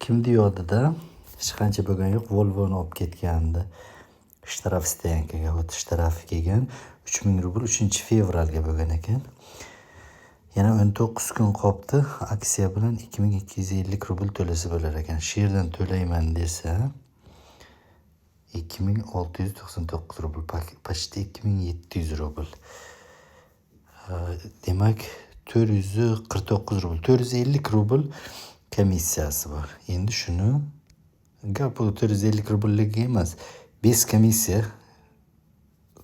kim deyapti-da, hech qancha bo'lgani yo'q, Volvoni olib ketgandi. Shtraf stoyankaga, shtrafi kelgan 3000 rubl 3-fevralga bo'lgan ekan. Yana 19 kun qolibdi. Aksiya bilan 2250 rubl to'lasa bo'lar ekan. Shu yerdan to'layman desa 2699 rubl, почти 2700 rubl. Demak 449 rubl, 450 rubl komissiyasi bor. Endi shuni gap bu 450 rubllik emas, bez komissiya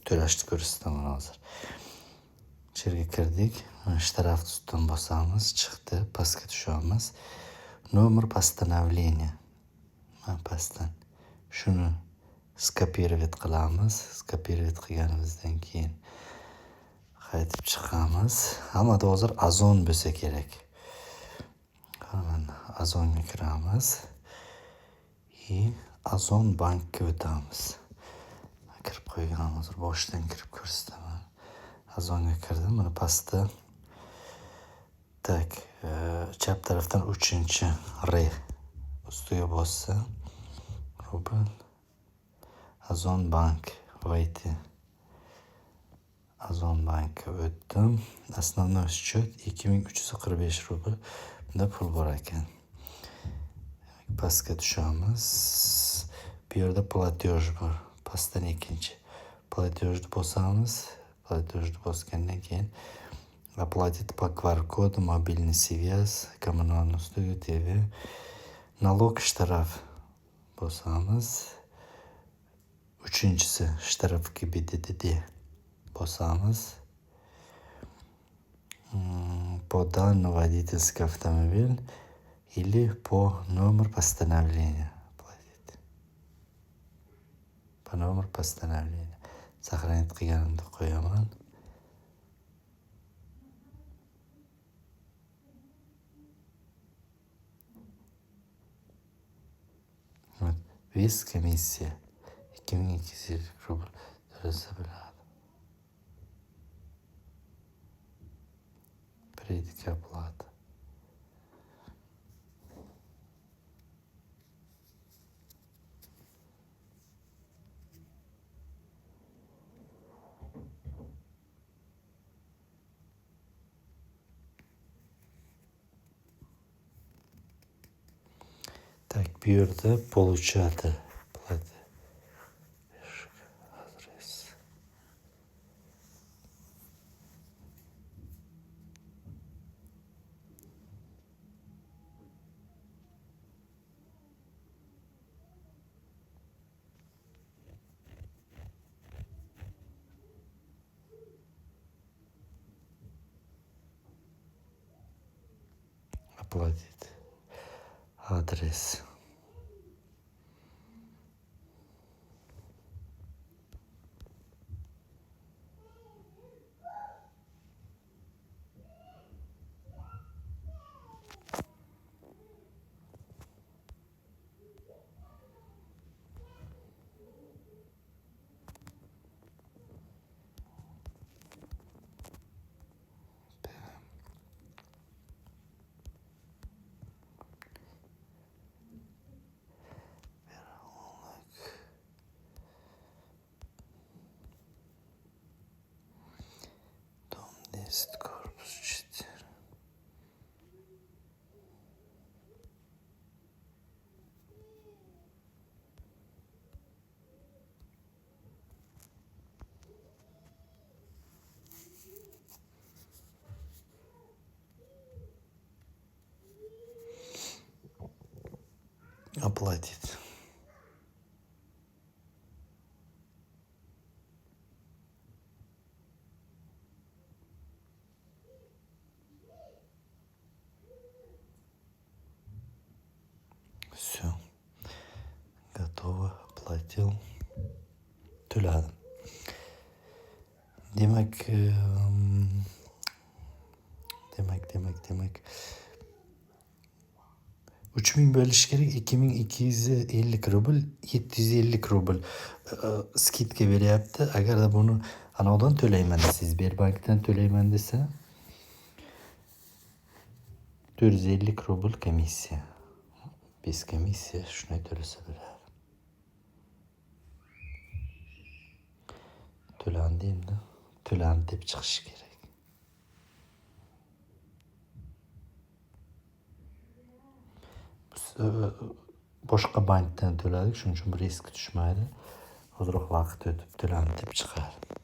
to'lashni ko'rsataman hozir. Shu yerga kirdik. Shtraf ustidan bosamiz, chiqdi, pastga tushamiz. Nomer постановления. Pastdan shuni skopировать qilamiz. Skopировать qilganimizdan keyin qaytib chiqamiz. Hammada hozir Azon bo'lsa kerak. Mana Azonga kiramiz. Azon bankka o'tamiz. Kirib qo'ygan, hozir boshdan kirib ko'rsataman. Azonga kirdim. Mana pastda chap tarafdan 3-r ustiga bossa rubl Azon bank vayti. Azon bankka o'tdim. Основной счет 2345 rubl. Bunda pul bor ekan. Pastga tushamiz. Bu yerda platej bor. Pastdan ikkinchi. Platejni bosamiz. Platejni bosgandan keyin оплатить по QR-коду, мобильный связь, коммунальные услуги, ТВ. Налог, shtraf bosamiz. Uchinchisi shtraf KBDD bosamiz. По данному водительский автомобиль или по номер постановления платить. По номер постановления. Сохранить qilganimda qo'yaman. Без комиссия 2200 rubl to'lasa bo'ladi. Придите оплата. Так, bu yerda получатель платы. Адрес. Оплатить. Адрес. Корпус 4. Оплатить. Все. Готово. Оплатил. To'ladim. Demak 3000 bo'lish kerak. 2250 rubl, 750 rubl skidka beryapti. Agarda buni anoqdan to'layman desangiz, Sberbankdan to'layman desa 450 rubl komissiya. Biz komissiya shunday to'lasa bo'ladi. To'landi endi. To'landi deb chiqishi kerak. Biz boshqa bankdan to'ladik, shuning uchun bir eski tushmaydi. Hozirroq vaqt o'tib to'landi deb chiqadi.